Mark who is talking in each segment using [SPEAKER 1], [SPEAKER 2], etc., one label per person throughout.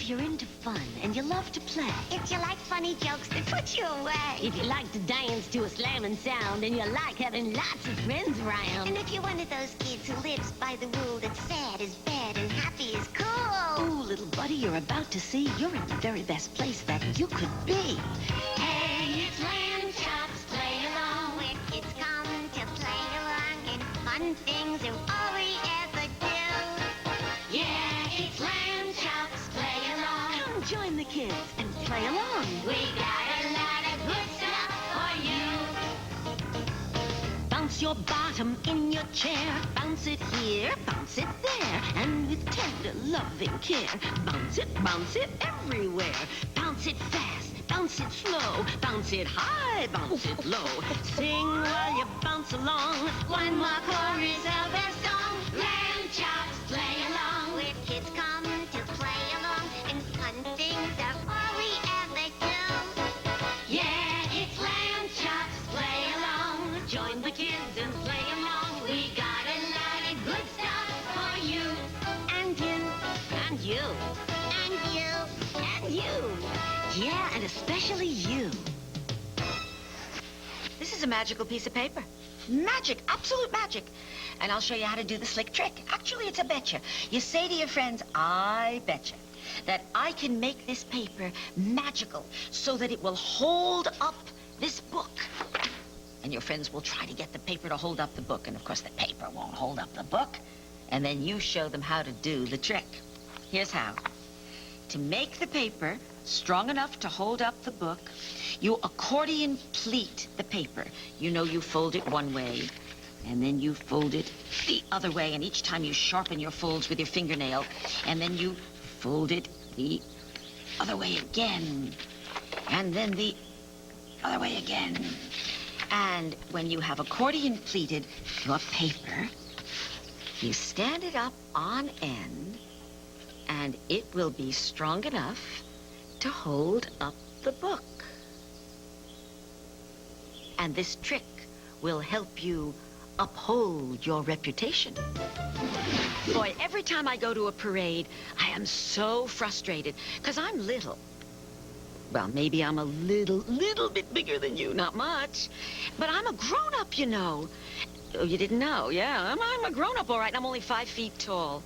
[SPEAKER 1] If you're into fun and you love to play.
[SPEAKER 2] If you like funny jokes that put you away.
[SPEAKER 1] If you like to dance to a slamming sound and you like having lots of friends around.
[SPEAKER 2] And if you're one of those kids who lives by the rule that sad is bad and happy is cool.
[SPEAKER 1] Ooh, little buddy, you're about to see you're in the very best place that you could be.
[SPEAKER 2] Hey, it's Lamb Chops, play along. Where kids come to play along and fun things are all we ever do. Yeah, it's Lamb Chops, play along.
[SPEAKER 1] Come join the kids and play along.
[SPEAKER 2] We got a lot of good stuff for you.
[SPEAKER 1] Bounce your bottom in your chair. Bounce it here, bounce it there. And with tender, loving care, bounce it everywhere. Bounce it fast, bounce it slow. Bounce it high, bounce it low. Sing while you bounce along.
[SPEAKER 2] One more chorus of our song. Lamb Chops, play along. Where kids come to play along and fun things are all we ever do. Yeah, it's Lamb Chops, play along.
[SPEAKER 1] Join the kids and play along.
[SPEAKER 2] We got a lot of good stuff for you.
[SPEAKER 1] And you, and you,
[SPEAKER 2] And you.
[SPEAKER 1] and you. Yeah, and especially you. This is a magical piece of paper. Magic, absolute magic. And I'll show you how to do the slick trick. Actually, it's a betcha. You say to your friends, I betcha, that I can make this paper magical so that it will hold up this book. And your friends will try to get the paper to hold up the book. And of course, the paper won't hold up the book. And then you show them how to do the trick. Here's how. To make the paper strong enough to hold up the book, you accordion pleat the paper. You know, you fold it one way, and then you fold it the other way, and each time you sharpen your folds with your fingernail, and then you fold it the other way again, and then the other way again. And when you have accordion pleated your paper, you stand it up on end, and it will be strong enough to hold up the book. And this trick will help you uphold your reputation. Boy, every time I go to a parade, I am so frustrated, because I'm little. Well, maybe I'm a little bit bigger than you, not much. But I'm a grown-up, you know. Oh, you didn't know? Yeah, I'm a grown-up, all right, and I'm only 5 feet tall.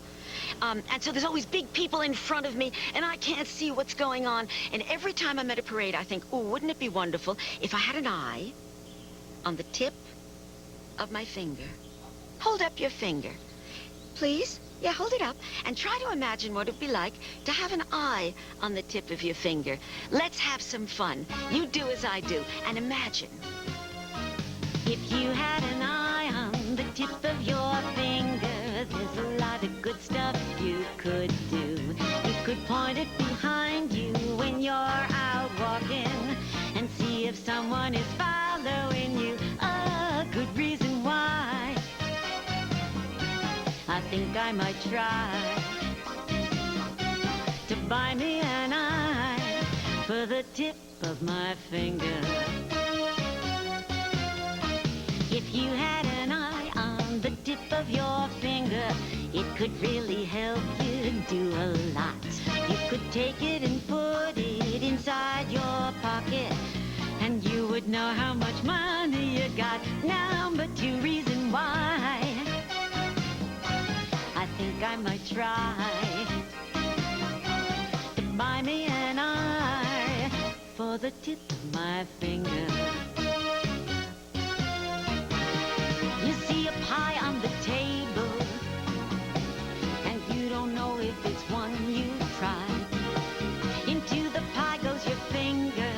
[SPEAKER 1] And so there's always big people in front of me, and I can't see what's going on. And every time I'm at a parade, I think, oh, wouldn't it be wonderful if I had an eye on the tip of my finger? Hold up your finger. Please? Yeah, hold it up and try to imagine what it'd be like to have an eye on the tip of your finger. Let's have some fun. You do as I do and imagine. If you had an eye on the tip of your finger, there's a lot of good stuff you could do. You could point it behind you when you're out walking and see if someone is following you. A good reason why I think I might try to buy me an eye for the tip of my finger. If you had an eye on the tip of your finger, it could really help you do a lot. You could take it and put it inside your pocket, and you would know how much money you got. Number 2 reason why I think I might try to buy me an eye for the tip of my finger. You see a pie on the table, and you don't know if it's one you've tried. Into the pie goes your finger,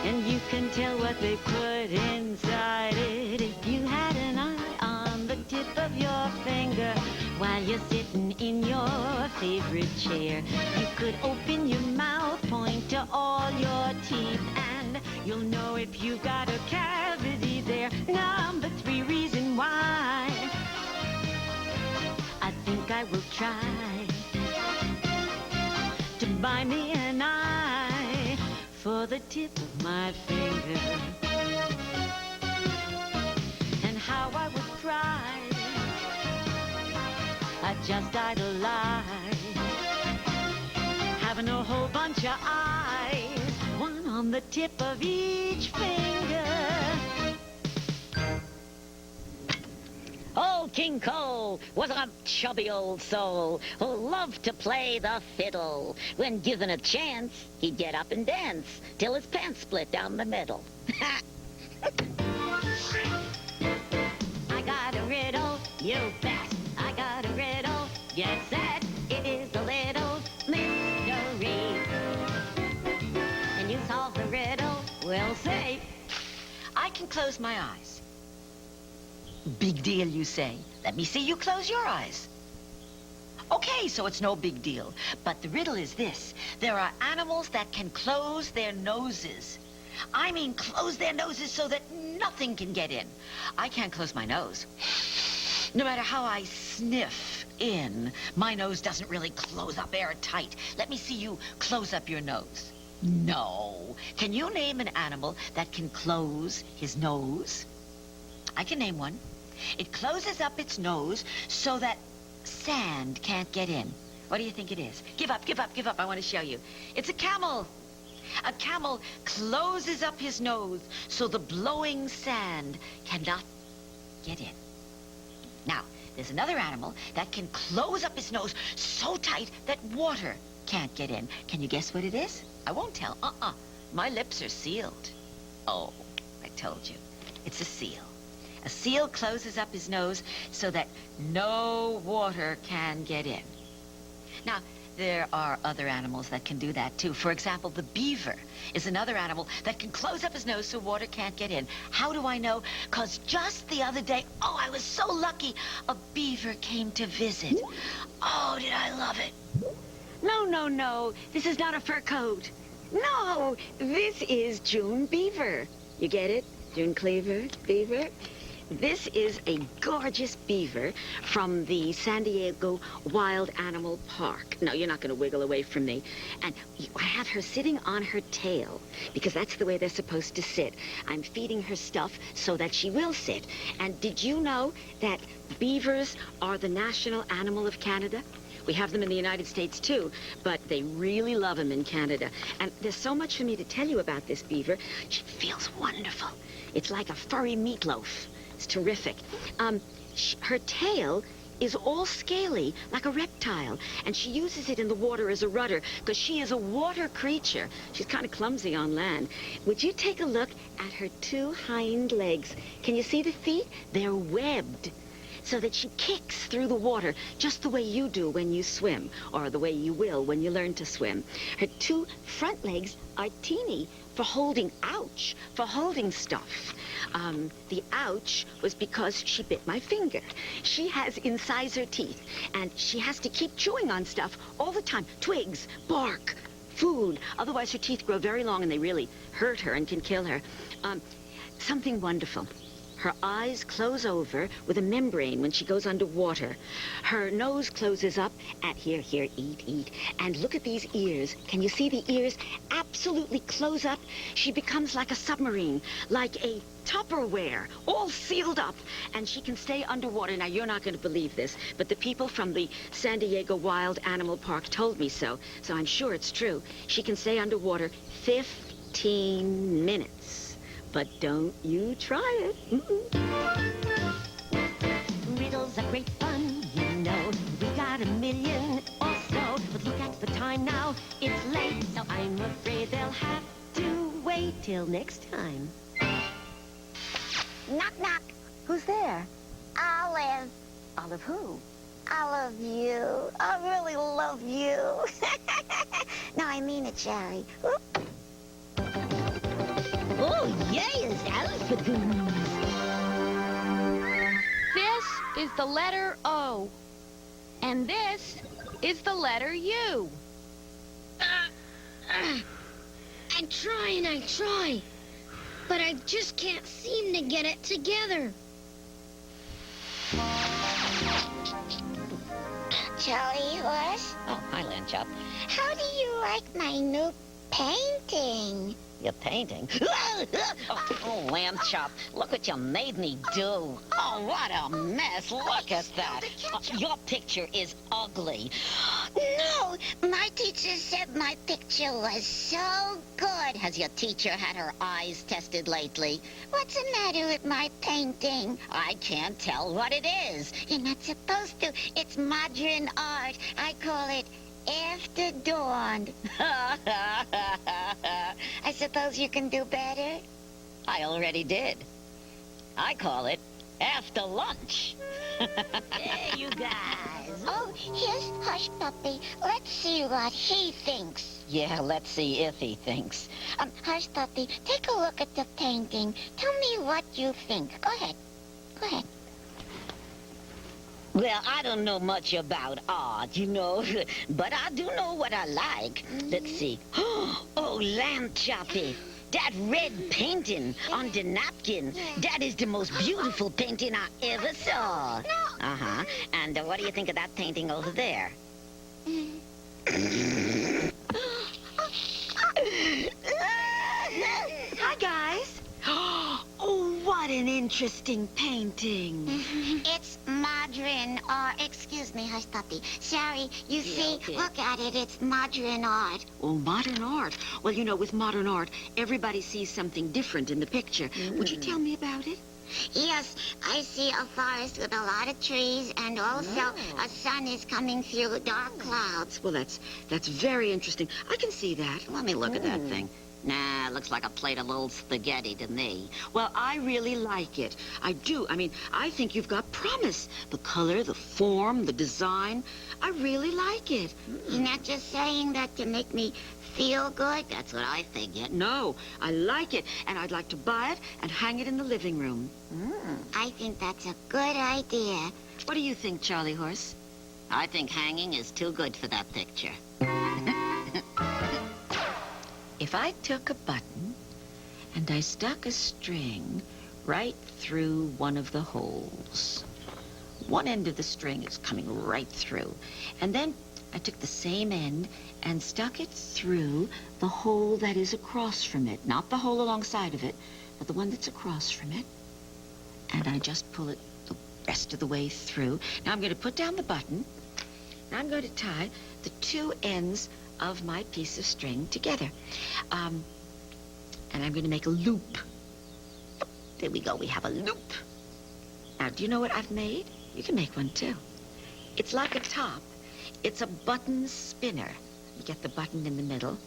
[SPEAKER 1] and you can tell what they put inside it. If you had an eye on the tip of your finger while you're sitting in your favorite chair, you could open your mouth, point to all your teeth, and you'll know if you've got a cavity there. Number 3 reason why I think I will try to buy me an eye for the tip of my finger. And how I would cry, I just idolize having a whole bunch of eyes, one on the tip of each finger. Old King Cole was a chubby old soul who loved to play the fiddle. When given a chance, he'd get up and dance till his pants split down the middle. I got a riddle, you bet. I got a riddle, get set. It is a little mystery. And you solve the riddle, we'll see. I can close my eyes. Big deal, you say. Let me see you close your eyes. Okay, so it's no big deal. But the riddle is this. There are animals that can close their noses. I mean close their noses so that nothing can get in. I can't close my nose. No matter how I sniff in, my nose doesn't really close up airtight. Let me see you close up your nose. No. Can you name an animal that can close his nose? I can name one. It closes up its nose so that sand can't get in. What do you think it is? Give up, give up, give up. I want to show you. It's a camel. A camel closes up his nose so the blowing sand cannot get in. Now, there's another animal that can close up its nose so tight that water can't get in. Can you guess what it is? I won't tell. My lips are sealed. Oh, I told you. It's a seal. A seal closes up his nose so that no water can get in. Now, there are other animals that can do that, too. For example, the beaver is another animal that can close up his nose so water can't get in. How do I know? Because just the other day, oh, I was so lucky, a beaver came to visit. Oh, did I love it. No, no, no. This is not a fur coat. No, this is June Beaver. You get it? June Cleaver, Beaver. This is a gorgeous beaver from the San Diego Wild Animal Park. No, you're not going to wiggle away from me. And I have her sitting on her tail, because that's the way they're supposed to sit. I'm feeding her stuff so that she will sit. And did you know that beavers are the national animal of Canada? We have them in the United States, too, but they really love them in Canada. And there's so much for me to tell you about this beaver. She feels wonderful. It's like a furry meatloaf. It's terrific. Her tail is all scaly, like a reptile, and she uses it in the water as a rudder, because she is a water creature. She's kind of clumsy on land. Would you take a look at her two hind legs? Can you see the feet? They're webbed, so that she kicks through the water just the way you do when you swim, or the way you will when you learn to swim. Her two front legs are teeny for holding, ouch, for holding stuff. The ouch was because she bit my finger. She has incisor teeth, and she has to keep chewing on stuff all the time. Twigs, bark, food. Otherwise, her teeth grow very long, and they really hurt her and can kill her. Something wonderful. Her eyes close over with a membrane when she goes underwater. Her nose closes up at here, eat. And look at these ears. Can you see the ears absolutely close up? She becomes like a submarine, like a Tupperware, all sealed up, and she can stay underwater. Now, you're not going to believe this, but the people from the San Diego Wild Animal Park told me so I'm sure it's true. She can stay underwater 15 minutes. But don't you try it. Riddles are great fun, you know. We got 1,000,000 or so. But look at the time now, it's late. So I'm afraid they'll have to wait till next time.
[SPEAKER 2] Knock, knock.
[SPEAKER 1] Who's there?
[SPEAKER 2] Olive.
[SPEAKER 1] Olive who?
[SPEAKER 2] I love you. I really love you. No, I mean it, Sherry.
[SPEAKER 1] Oh, yes, alphabet.
[SPEAKER 3] This is the letter O. And this is the letter U.
[SPEAKER 4] I try and I try, but I just can't seem to get it together.
[SPEAKER 2] Charlie Horse,
[SPEAKER 1] Oh, hi, Lamb Chop.
[SPEAKER 2] how do you like my new painting?
[SPEAKER 5] You're painting? Oh, lamb chop, look what you made me do. Oh, what a mess. Look at that. Your picture is ugly.
[SPEAKER 2] No, my teacher said my picture was so good.
[SPEAKER 5] Has your teacher had her eyes tested lately?
[SPEAKER 2] What's the matter with my painting?
[SPEAKER 5] I can't tell what it is.
[SPEAKER 2] You're not supposed to. It's modern art. I call it After Dawn. I suppose you can do better?
[SPEAKER 5] I already did. I call it After Lunch.
[SPEAKER 2] There you guys. Oh, here's Hush Puppy. Let's see what he thinks.
[SPEAKER 5] Yeah, let's see if he thinks.
[SPEAKER 2] Hush Puppy, take a look at the painting. Tell me what you think. Go ahead. Go ahead.
[SPEAKER 5] Well, I don't know much about art, you know, but I do know what I like. Let's see. Oh, lamb choppy. That red painting on the napkin, that is the most beautiful painting I ever saw. Uh-huh. And what do you think of that painting over there?
[SPEAKER 1] Hi, guys. Oh, what an interesting painting.
[SPEAKER 2] It's modern art. Excuse me, Hush Puppy. Sorry, you see,
[SPEAKER 5] okay.
[SPEAKER 2] look at it. It's modern art.
[SPEAKER 1] Oh, modern art. Well, you know, with modern art, everybody sees something different in the picture. Would you tell me about it?
[SPEAKER 2] Yes, I see a forest with a lot of trees, and also a sun is coming through dark clouds.
[SPEAKER 1] Well, that's very interesting. I can see that.
[SPEAKER 5] Let me look at that thing. Nah, it looks like a plate of old spaghetti to me.
[SPEAKER 1] Well, I really like it. I do. I mean, I think you've got promise. The color, the form, the design. I really like it.
[SPEAKER 2] You're not just saying that to make me feel good?
[SPEAKER 5] That's what I figured.
[SPEAKER 1] No, I like it, and I'd like to buy it and hang it in the living room.
[SPEAKER 2] I think that's a good idea.
[SPEAKER 1] What do you think, Charlie Horse?
[SPEAKER 5] I think hanging is too good for that picture.
[SPEAKER 1] If I took a button and I stuck a string right through one of the holes, one end of the string is coming right through, and then I took the same end and stuck it through the hole that is across from it, not the hole alongside of it, but the one that's across from it, and I just pull it the rest of the way through. Now I'm going to put down the button, and I'm going to tie the two ends of my piece of string together. And I'm going to make a loop. There we go. We have a loop. Now, do you know what I've made? You can make one, too. It's like a top. It's a button spinner. You get the button in the middle.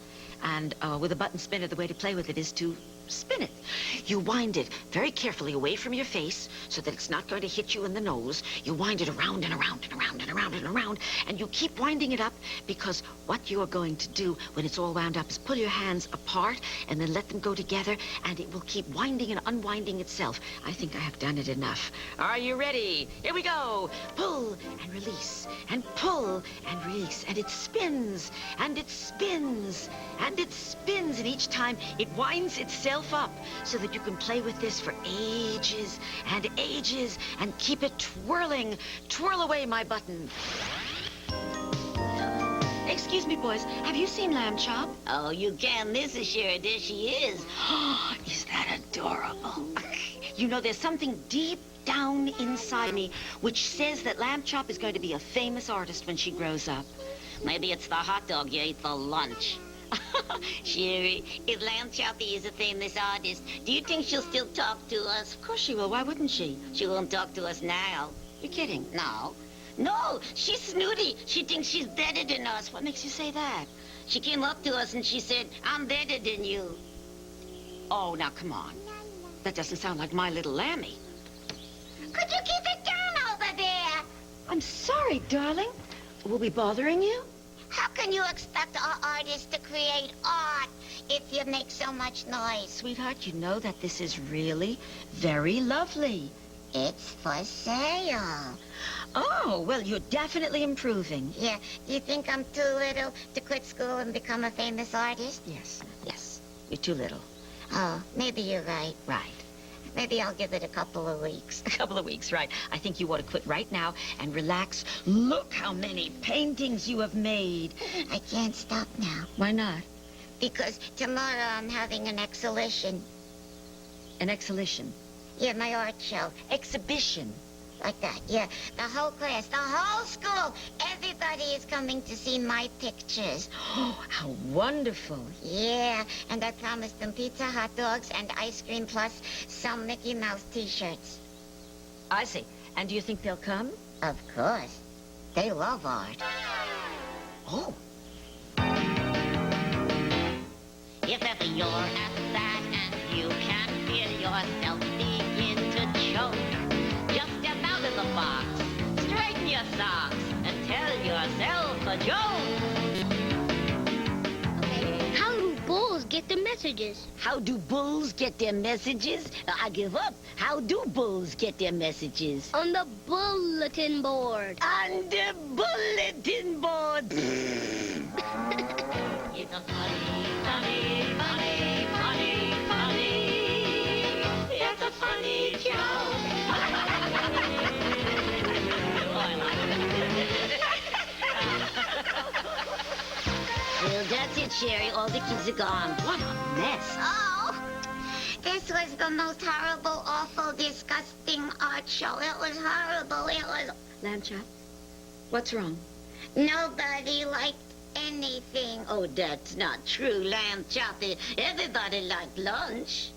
[SPEAKER 1] And with a button spinner, the way to play with it is to spin it. You wind it very carefully away from your face so that it's not going to hit you in the nose. You wind it around and around and around and around and around, and you keep winding it up, because what you're going to do when it's all wound up is pull your hands apart and then let them go together, and it will keep winding and unwinding itself. I think I have done it enough. Are you ready? Here we go. Pull and release and pull and release, and it spins and it spins and it spins, and each time it winds itself up so that you can play with this for ages and ages and keep it twirling. Twirl away my button. Excuse me, boys. Have you seen Lamb Chop?
[SPEAKER 5] Oh, you can. This is sure. There she is.
[SPEAKER 1] Is that adorable? You know, there's something deep down inside me which says that Lamb Chop is going to be a famous artist when she grows up.
[SPEAKER 5] Maybe it's the hot dog you ate for lunch. Sherry, if Lamb Choppy is a famous artist, do you think she'll still talk to us?
[SPEAKER 1] Of course she will. Why wouldn't she?
[SPEAKER 5] She won't talk to us now.
[SPEAKER 1] You're kidding.
[SPEAKER 5] No. No, she's snooty. She thinks she's better than us.
[SPEAKER 1] What makes you say that?
[SPEAKER 5] She came up to us and she said, I'm better than you.
[SPEAKER 1] Oh, now, come on. That doesn't sound like my little Lammy.
[SPEAKER 2] Could you keep it down over there?
[SPEAKER 1] I'm sorry, darling. Will we bothering you?
[SPEAKER 2] How can you expect our artists to create art if you make so much noise?
[SPEAKER 1] Sweetheart, you know that this is really very lovely.
[SPEAKER 2] It's for sale.
[SPEAKER 1] Oh, well, you're definitely improving.
[SPEAKER 2] Yeah, do you think I'm too little to quit school and become a famous artist?
[SPEAKER 1] Yes, yes. You're too little.
[SPEAKER 2] Oh, maybe you're right.
[SPEAKER 1] Right.
[SPEAKER 2] Maybe I'll give it a couple of weeks.
[SPEAKER 1] A couple of weeks, right. I think you ought to quit right now and relax. Look how many paintings you have made.
[SPEAKER 2] I can't stop now.
[SPEAKER 1] Why not?
[SPEAKER 2] because tomorrow I'm having an exhibition.
[SPEAKER 1] An exhibition.
[SPEAKER 2] Yeah, my art show.
[SPEAKER 1] Exhibition.
[SPEAKER 2] Like that, yeah. The whole class, the whole school, everybody is coming to see my pictures.
[SPEAKER 1] Oh, how wonderful.
[SPEAKER 2] Yeah, and I promised them pizza, hot dogs, and ice cream, plus some Mickey Mouse t-shirts.
[SPEAKER 1] I see. And do you think they'll come?
[SPEAKER 2] Of course. They love art.
[SPEAKER 1] Oh.
[SPEAKER 5] If ever you're at that and you can feel yourself begin to choke, just step out of the box, straighten your socks, and tell yourself a joke.
[SPEAKER 4] How do bulls get the messages?
[SPEAKER 5] How do bulls get their messages? I give up. How do bulls get their messages?
[SPEAKER 4] On the bulletin board.
[SPEAKER 5] On the bulletin board. It's a funny, funny, funny, funny, funny. It's a funny joke. Well, that's it, Sherry. All the kids are gone. What a mess.
[SPEAKER 2] Oh, this was the most horrible, awful, disgusting art show. It was horrible. It was...
[SPEAKER 1] Lamb chop, what's wrong?
[SPEAKER 2] Nobody liked anything.
[SPEAKER 5] Oh, that's not true, Lamb Chop. Everybody liked lunch.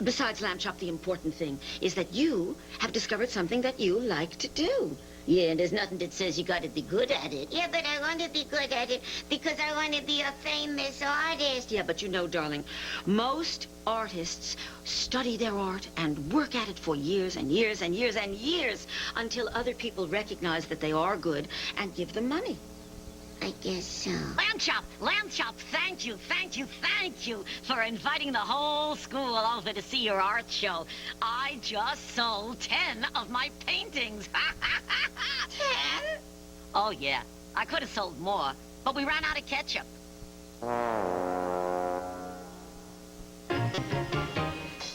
[SPEAKER 1] Besides, Lamb chop, the important thing is that you have discovered something that you like to do.
[SPEAKER 5] Yeah, and there's nothing that says you gotta be good at it.
[SPEAKER 2] Yeah, but I want to be good at it because I want to be a famous artist.
[SPEAKER 1] Yeah, but you know, darling, most artists study their art and work at it for years and years and years and years until other people recognize that they are good and give them money.
[SPEAKER 2] I guess so.
[SPEAKER 5] Lamb Chop, thank you for inviting the whole school over to see your art show. I just sold 10 of my paintings.
[SPEAKER 2] 10?
[SPEAKER 5] Oh, yeah. I could have sold more, but we ran out of ketchup.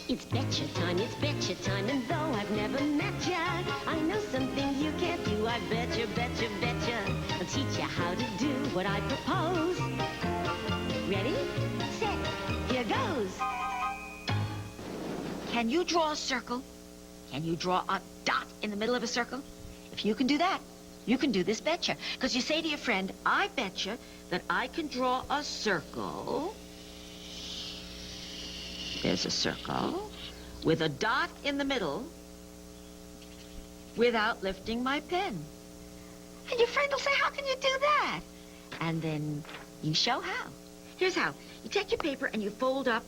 [SPEAKER 5] It's betcha time, and though I've never met ya, I know something you can't do. I betcha. I'll teach you how to do what I propose. Ready, set, here goes.
[SPEAKER 1] Can you draw a circle? Can you draw a dot in the middle of a circle? If you can do that, you can do this betcha. Because you say to your friend, I betcha that I can draw a circle. There's a circle with a dot in the middle without lifting my pen. And your friend will say, how can you do that? And then you show how. Here's how. You take your paper and you fold up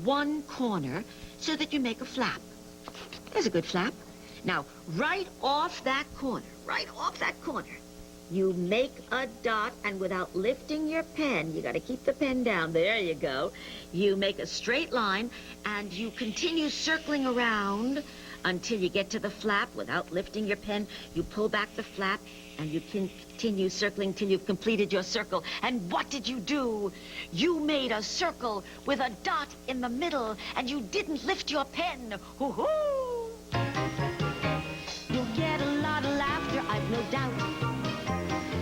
[SPEAKER 1] one corner so that you make a flap. There's a good flap. Now, right off that corner, you make a dot, and without lifting your pen, you got to keep the pen down. There you go. You make a straight line, and you continue circling around until you get to the flap. Without lifting your pen, you pull back the flap, and you continue circling till you've completed your circle. And what did you do? You made a circle with a dot in the middle, and you didn't lift your pen. Hoo-hoo!
[SPEAKER 5] You'll get a lot of laughter, I've no doubt.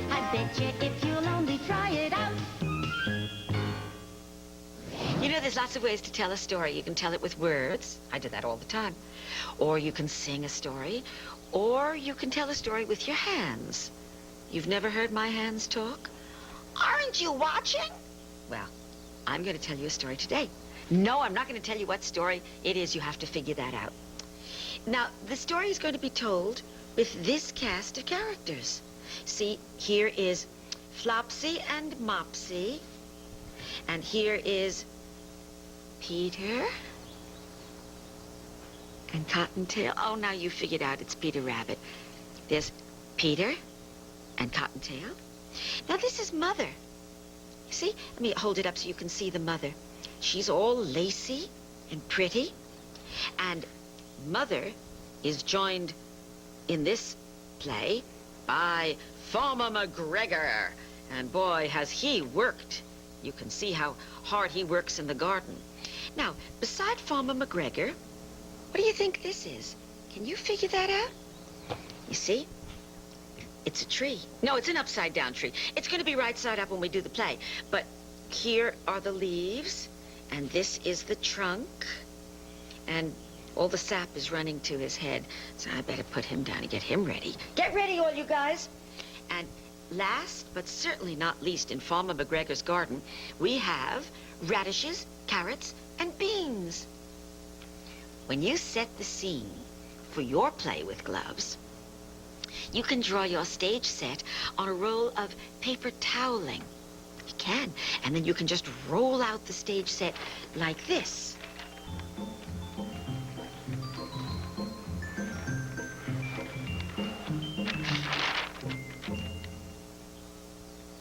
[SPEAKER 5] I bet you if you'll only try it out.
[SPEAKER 1] You know, there's lots of ways to tell a story. You can tell it with words. I do that all the time. Or you can sing a story. Or you can tell a story with your hands. You've never heard my hands talk?
[SPEAKER 2] Aren't you watching?
[SPEAKER 1] Well, I'm going to tell you a story today. No, I'm not going to tell you what story it is. You have to figure that out. Now, the story is going to be told with this cast of characters. See, here is Flopsy and Mopsy. And here is Peter and Cottontail. Oh, now you figured out it's Peter Rabbit. There's Peter and Cottontail. Now, this is Mother. You see? Let me hold it up so you can see the mother. She's all lacy and pretty. And Mother is joined in this play by Farmer McGregor. And boy, has he worked. You can see how hard he works in the garden. Now, beside Farmer McGregor, what do you think this is? Can you figure that out? You see? It's a tree. No, it's an upside-down tree. It's going to be right side up when we do the play. But here are the leaves, and this is the trunk, and all the sap is running to his head, so I better put him down and get him ready. Get ready, all you guys. And last, but certainly not least in Farmer McGregor's garden, we have radishes, carrots, and beans. When you set the scene for your play with gloves, you can draw your stage set on a roll of paper toweling. You can. And then you can just roll out the stage set like this.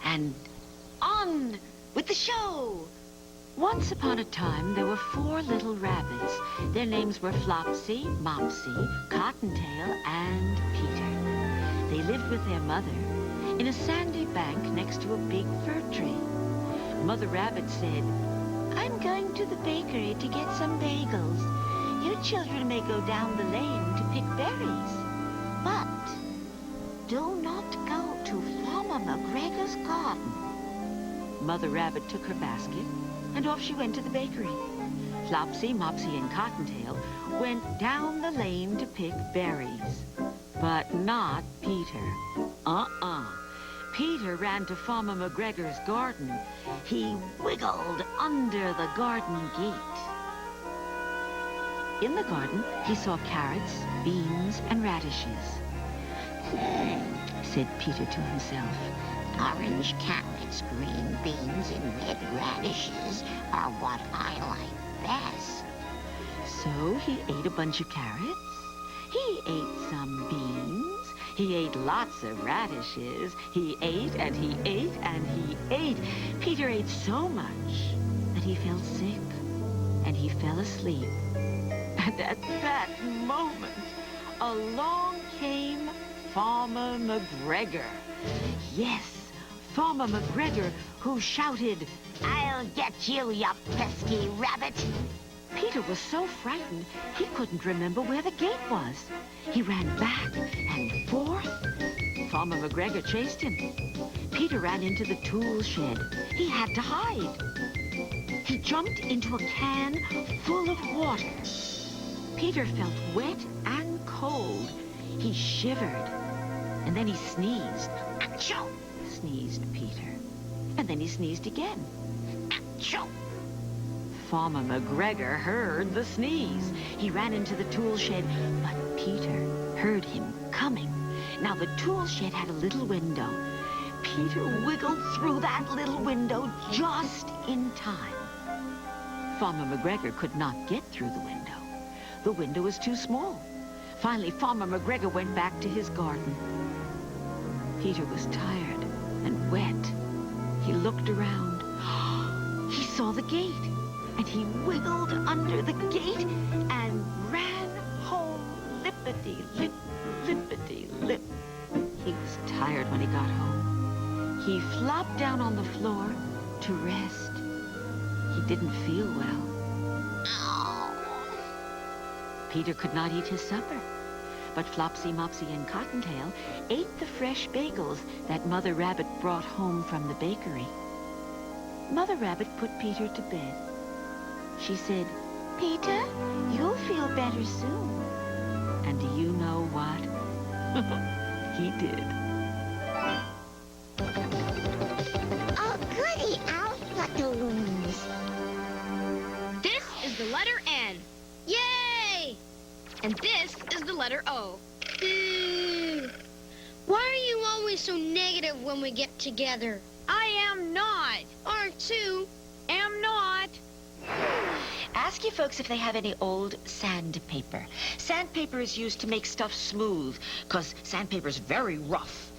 [SPEAKER 1] And on with the show. Once upon a time, there were 4 little rabbits. Their names were Flopsy, Mopsy, Cottontail, and Peter. They lived with their mother in a sandy bank next to a big fir tree. Mother Rabbit said, "I'm going to the bakery to get some bagels. You children may go down the lane to pick berries, but do not go to Farmer McGregor's garden." Mother Rabbit took her basket, and off she went to the bakery. Flopsy, Mopsy, and Cottontail went down the lane to pick berries, but not Peter. Peter ran to Farmer McGregor's garden. He wiggled under the garden gate. In the garden, he saw carrots, beans, and radishes. Said Peter to himself.
[SPEAKER 2] Orange carrots, green beans, and red radishes are what I like best.
[SPEAKER 1] So he ate a bunch of carrots. He ate some beans. He ate lots of radishes. He ate and he ate and he ate. Peter ate so much that he felt sick and he fell asleep. And at that moment, along came Farmer McGregor. Yes, Farmer McGregor, who shouted,
[SPEAKER 2] "I'll get you, you pesky rabbit!"
[SPEAKER 1] Peter was so frightened, he couldn't remember where the gate was. He ran back and forth. Farmer McGregor chased him. Peter ran into the tool shed. He had to hide. He jumped into a can full of water. Peter felt wet and cold. He shivered. And then he sneezed.
[SPEAKER 2] Achoo!
[SPEAKER 1] Sneezed Peter. And then he sneezed again.
[SPEAKER 2] Achoo!
[SPEAKER 1] Farmer McGregor heard the sneeze. He ran into the tool shed, but Peter heard him coming. Now, the tool shed had a little window. Peter wiggled through that little window just in time. Farmer McGregor could not get through the window. The window was too small. Finally, Farmer McGregor went back to his garden. Peter was tired and wet. He looked around. He saw the gate, and he wiggled under the gate and ran home lippity-lip, lippity-lip. He was tired when he got home. He flopped down on the floor to rest. He didn't feel well. Peter could not eat his supper, but Flopsy, Mopsy, and Cottontail ate the fresh bagels that Mother Rabbit brought home from the bakery. Mother Rabbit put Peter to bed. She said, "Peter, you'll feel better soon." And do you know what? He did.
[SPEAKER 2] Oh, goody, Alphatoons!
[SPEAKER 3] This is the letter N.
[SPEAKER 4] Yay!
[SPEAKER 3] And this is the letter O.
[SPEAKER 4] Boo! Why are you always so negative when we get together?
[SPEAKER 3] I am not.
[SPEAKER 4] Aren't you?
[SPEAKER 3] Am not.
[SPEAKER 1] Ask your folks if they have any old sandpaper. Sandpaper is used to make stuff smooth, because sandpaper is very rough.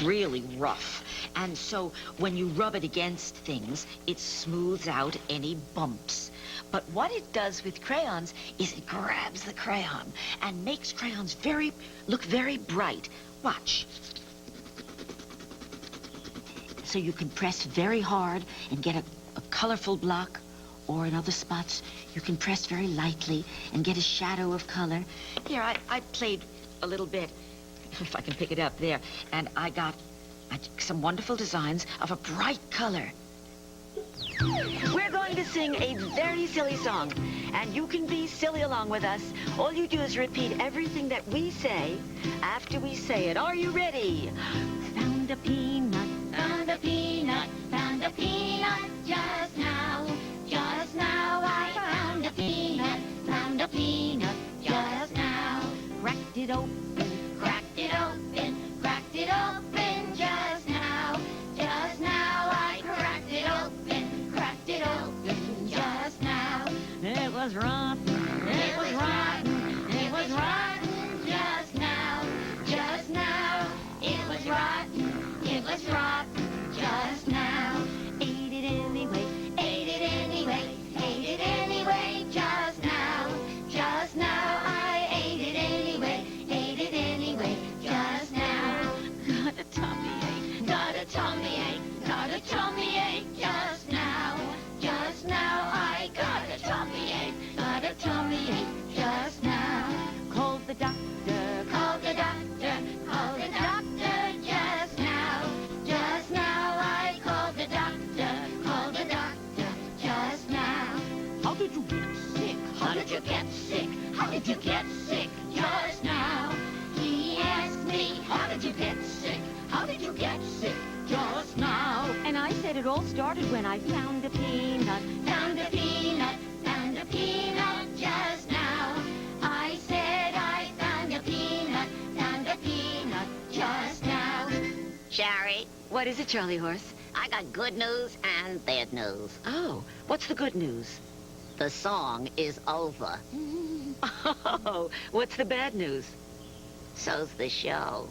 [SPEAKER 1] Really rough. And so when you rub it against things, it smooths out any bumps. But what it does with crayons is it grabs the crayon and makes crayons look very bright. Watch. So you can press very hard and get a colorful block, or in other spots, you can press very lightly and get a shadow of color. Here, I played a little bit, if I can pick it up there, and I got some wonderful designs of a bright color. We're going to sing a very silly song, and you can be silly along with us. All you do is repeat everything that we say after we say it. Are you ready? Found a peanut,
[SPEAKER 2] Found a peanut, found a peanut just now. Just now I found a peanut just now.
[SPEAKER 1] Cracked it open.
[SPEAKER 2] Cracked it open, cracked it open just now. Just now I cracked it open just now.
[SPEAKER 1] It was rotten.
[SPEAKER 2] It was rotten, it was rotten just now. Just now it was rotten, it was rotten just now.
[SPEAKER 1] Ate it anyway.
[SPEAKER 2] Ate it anyway, ate it anyway just now. Just now I ate it anyway just now.
[SPEAKER 1] Got a tummy ache.
[SPEAKER 2] Got a tummy ache, got a tummy ache just now. Just now I got a tummy ache just now.
[SPEAKER 1] Called the doctor.
[SPEAKER 2] Called the doctor just now. Just now I called the doctor just now.
[SPEAKER 1] How did you get sick?
[SPEAKER 2] How did you get sick? How did you get sick just now? He asked me, how did you get sick? How did you get sick just now?
[SPEAKER 1] And I said it all started when I found a peanut.
[SPEAKER 2] Found a peanut just now. I said I found a peanut just now.
[SPEAKER 5] Sherry,
[SPEAKER 1] What is it, Charlie Horse?
[SPEAKER 5] I got good news and bad news.
[SPEAKER 1] Oh, what's the good news?
[SPEAKER 5] The song is over.
[SPEAKER 1] Oh, what's the bad news?
[SPEAKER 5] So's the show.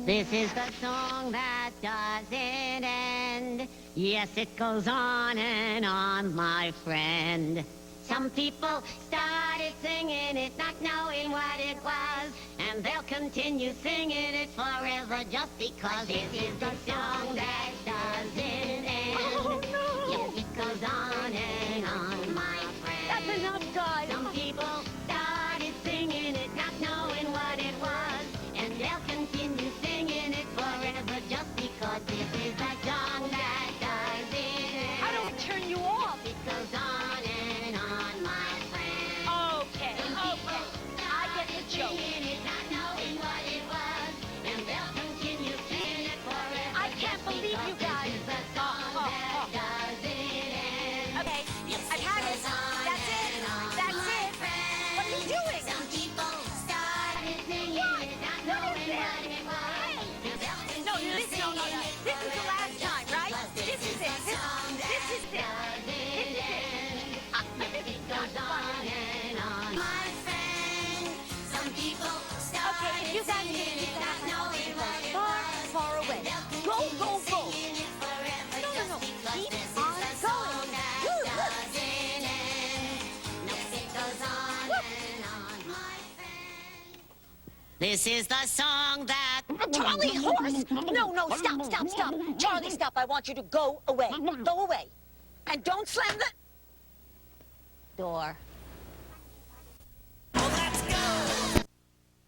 [SPEAKER 2] This is the song that doesn't end. Yes, it goes on and on, my friend. Some people started singing it, not knowing what it was, and they'll continue singing it forever just because this is the song that doesn't end.
[SPEAKER 1] Oh, no.
[SPEAKER 2] Yes, it goes on and on, my friend.
[SPEAKER 1] That's enough, guys.
[SPEAKER 2] Some people started singing it, not knowing what it was, and they'll continue singing it forever just because this is the song that doesn't end.
[SPEAKER 1] How do I turn you off?
[SPEAKER 2] It goes on and on, my friend.
[SPEAKER 1] Okay,
[SPEAKER 2] Some
[SPEAKER 1] okay.
[SPEAKER 2] people
[SPEAKER 1] I get the joke.
[SPEAKER 2] singing it, not knowing what it was, and they'll continue singing it forever.
[SPEAKER 1] I can't
[SPEAKER 2] just
[SPEAKER 1] believe you
[SPEAKER 2] because
[SPEAKER 1] guys.
[SPEAKER 2] This is the song that doesn't end.
[SPEAKER 1] Okay,
[SPEAKER 2] Yes,
[SPEAKER 1] I've had it.
[SPEAKER 2] goes on
[SPEAKER 1] That's it.
[SPEAKER 2] and on,
[SPEAKER 1] That's
[SPEAKER 2] my
[SPEAKER 1] it.
[SPEAKER 2] friend.
[SPEAKER 1] What are you doing?
[SPEAKER 2] Some people started singing it, not knowing what it was. And they'll
[SPEAKER 1] No,
[SPEAKER 2] continue
[SPEAKER 1] this, no, no, no.
[SPEAKER 2] singing it
[SPEAKER 1] This is the
[SPEAKER 2] forever
[SPEAKER 1] last
[SPEAKER 2] just
[SPEAKER 1] time, right?
[SPEAKER 2] because
[SPEAKER 1] This is it.
[SPEAKER 2] the song
[SPEAKER 1] This
[SPEAKER 2] that
[SPEAKER 1] is it.
[SPEAKER 2] doesn't end.
[SPEAKER 1] This is
[SPEAKER 2] It
[SPEAKER 1] not
[SPEAKER 2] goes on
[SPEAKER 1] fun.
[SPEAKER 2] and on, my friend. Some people started
[SPEAKER 1] Okay, if you guys
[SPEAKER 2] singing
[SPEAKER 1] can
[SPEAKER 2] it,
[SPEAKER 1] keep
[SPEAKER 2] not
[SPEAKER 1] that
[SPEAKER 2] knowing what it
[SPEAKER 1] far,
[SPEAKER 2] was.
[SPEAKER 1] far away.
[SPEAKER 2] And they'll
[SPEAKER 1] Go,
[SPEAKER 2] continue
[SPEAKER 1] go, go.
[SPEAKER 2] singing it forever
[SPEAKER 1] No, no,
[SPEAKER 2] just
[SPEAKER 1] no.
[SPEAKER 2] because
[SPEAKER 1] Keep
[SPEAKER 2] this is
[SPEAKER 1] on
[SPEAKER 2] the
[SPEAKER 1] going.
[SPEAKER 2] song that
[SPEAKER 1] Woo, woo.
[SPEAKER 2] doesn't end. Yes, it goes on and on, my friend. This is the song that...
[SPEAKER 1] Charlie Horse! No, no, stop, stop, stop. Charlie, stop. I want you to go away. Go away. And don't slam the door.